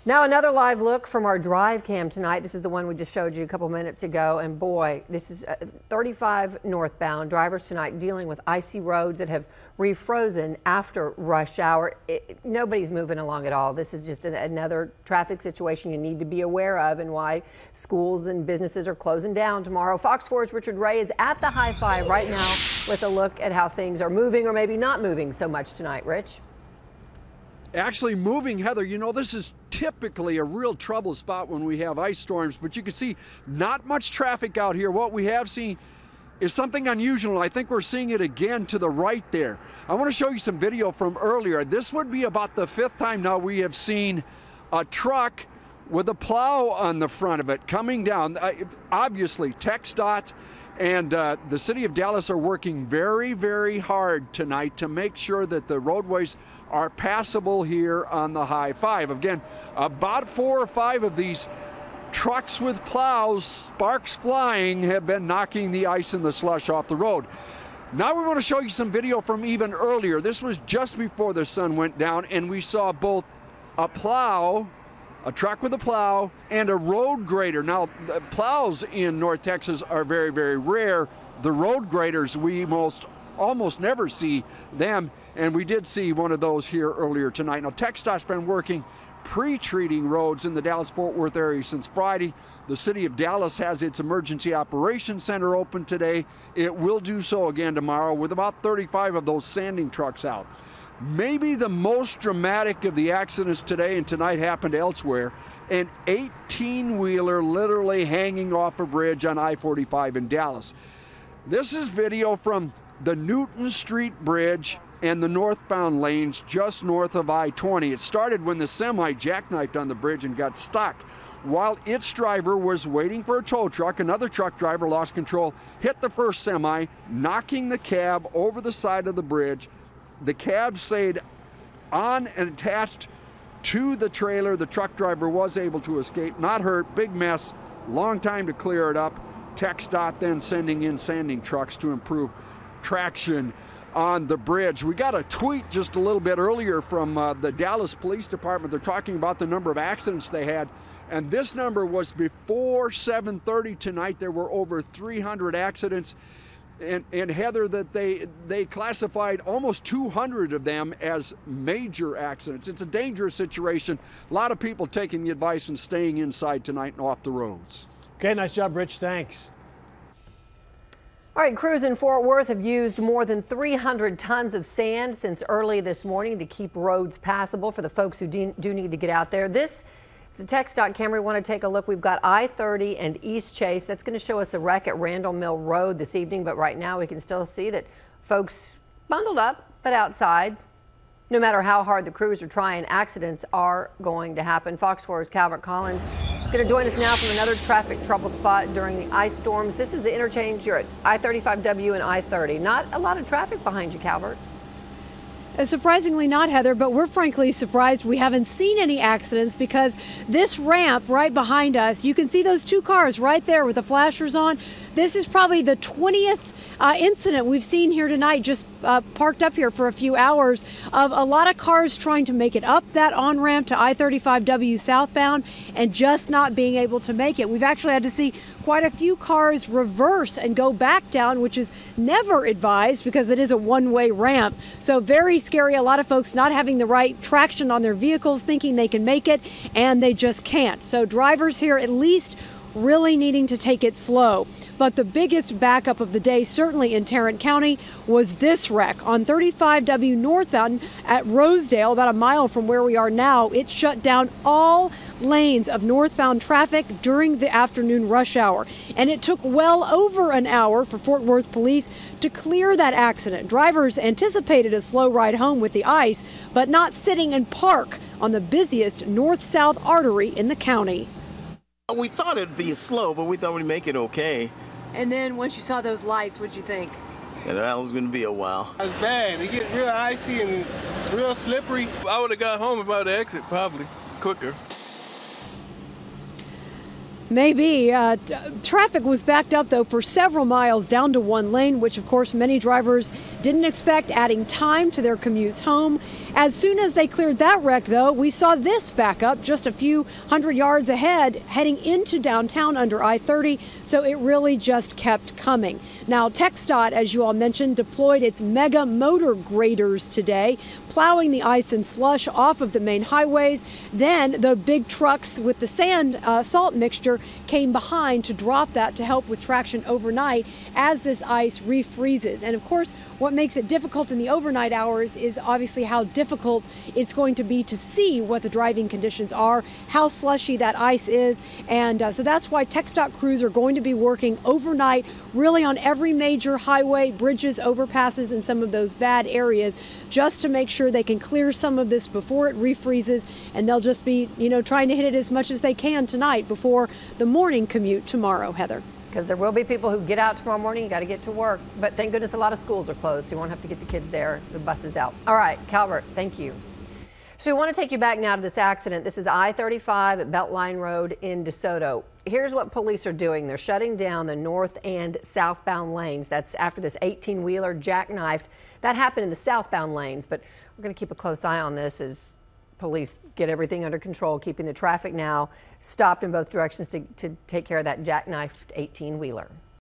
Now another live look from our drive cam tonight. This is the one we just showed you a couple minutes ago, and boy, this is 35 northbound. Drivers tonight dealing with icy roads that have refrozen after rush hour. Nobody's moving along at all. This is just another traffic situation you need to be aware of, and why schools and businesses are closing down tomorrow. Fox 4's Richard Ray is at the High Five right now with a look at how things are moving or maybe not moving so much tonight. Rich? Actually moving, Heather. You know, this is typically a real trouble spot when we have ice storms, but you can see not much traffic out here. What we have seen is something unusual. I think we're seeing it again to the right there. I want to show you some video from earlier. This would be about the 5th time now we have seen a truck with a plow on the front of it coming down. Obviously, TxDOT and the city of Dallas are working very, very hard tonight to make sure that the roadways are passable here on the High Five. Again, about 4 or 5 of these trucks with plows, sparks flying, have been knocking the ice and the slush off the road. Now we want to show you some video from even earlier. This was just before the sun went down, and we saw both a plow, a truck with a plow, and a road grader. Now, the plows in North Texas are very, very rare. The road graders, we almost never see them, and we did see one of those here earlier tonight. Now, TxDOT's been working pre-treating roads in the Dallas-Fort Worth area since Friday. The city of Dallas has its emergency operations center open today. It will do so again tomorrow with about 35 of those sanding trucks out. Maybe the most dramatic of the accidents today and tonight happened elsewhere. An 18-wheeler literally hanging off a bridge on I-45 in Dallas. This is video from the Newton Street Bridge and the northbound lanes just north of I-20. It started when the semi jackknifed on the bridge and got stuck. While its driver was waiting for a tow truck, another truck driver lost control, hit the first semi, knocking the cab over the side of the bridge. The cab stayed on and attached to the trailer. The truck driver was able to escape, not hurt. Big mess, long time to clear it up. TxDOT then sending in sanding trucks to improve traction on the bridge. We got a tweet just a little bit earlier from the Dallas Police Department. They're talking about the number of accidents they had, and this number was before 7:30 tonight. There were over 300 accidents. And Heather, that they classified almost 200 of them as major accidents. It's a dangerous situation. A lot of people taking the advice and staying inside tonight and off the roads. Okay, nice job, Rich. Thanks. All right, crews in Fort Worth have used more than 300 tons of sand since early this morning to keep roads passable for the folks who do need to get out there. This is the TxDOT camera. We want to take a look. We've got I-30 and East Chase. That's going to show us a wreck at Randall Mill Road this evening, but right now we can still see that folks bundled up, but outside. No matter how hard the crews are trying, accidents are going to happen. Fox 4's Calvert Collins is going to join us now from another traffic trouble spot during the ice storms. This is the interchange. You're at I-35W and I-30. Not a lot of traffic behind you, Calvert. Surprisingly not, Heather, but we're frankly surprised we haven't seen any accidents, because this ramp right behind us, you can see those 2 cars right there with the flashers on. This is probably the 20th incident we've seen here tonight, just parked up here for a few hours, of a lot of cars trying to make it up that on-ramp to I-35W southbound and just not being able to make it. We've actually had to see quite a few cars reverse and go back down, which is never advised because it is a one-way ramp. So very scary. A lot of folks not having the right traction on their vehicles, thinking they can make it, and they just can't. So drivers here at least really needing to take it slow. But the biggest backup of the day, certainly in Tarrant County, was this wreck on 35W northbound at Rosedale, about a mile from where we are now. It shut down all lanes of northbound traffic during the afternoon rush hour. And it took well over an hour for Fort Worth police to clear that accident. Drivers anticipated a slow ride home with the ice, but not sitting and park on the busiest north-south artery in the county. We thought it'd be slow, but we thought we'd make it okay. And then once you saw those lights, what'd you think? Yeah, that was gonna be a while. It's bad. It gets real icy and it's real slippery. I would have got home about the exit, probably quicker. Maybe. Traffic was backed up, though, for several miles down to one lane, which, of course, many drivers didn't expect, adding time to their commutes home. As soon as they cleared that wreck, though, we saw this back up just a few hundred yards ahead, heading into downtown under I-30, so it really just kept coming. Now, TxDOT, as you all mentioned, deployed its mega motor graders today, plowing the ice and slush off of the main highways. Then the big trucks with the salt mixture came behind to drop that to help with traction overnight as this ice refreezes. And of course, what makes it difficult in the overnight hours is obviously how difficult it's going to be to see what the driving conditions are, how slushy that ice is. And so that's why TxDOT crews are going to be working overnight, really on every major highway, bridges, overpasses, and some of those bad areas, just to make sure they can clear some of this before it refreezes. And they'll just be, trying to hit it as much as they can tonight before the morning commute tomorrow, Heather. Because there will be people who get out tomorrow morning, you got to get to work. But thank goodness a lot of schools are closed, so you won't have to get the kids there, the buses out. All right, Calvert, thank you. So we want to take you back now to this accident. This is I-35 at Beltline Road in DeSoto. Here's what police are doing. They're shutting down the north and southbound lanes. That's after this 18-wheeler jackknifed. That happened in the southbound lanes, but we're going to keep a close eye on this as police get everything under control, keeping the traffic now stopped in both directions to take care of that jackknifed 18-wheeler.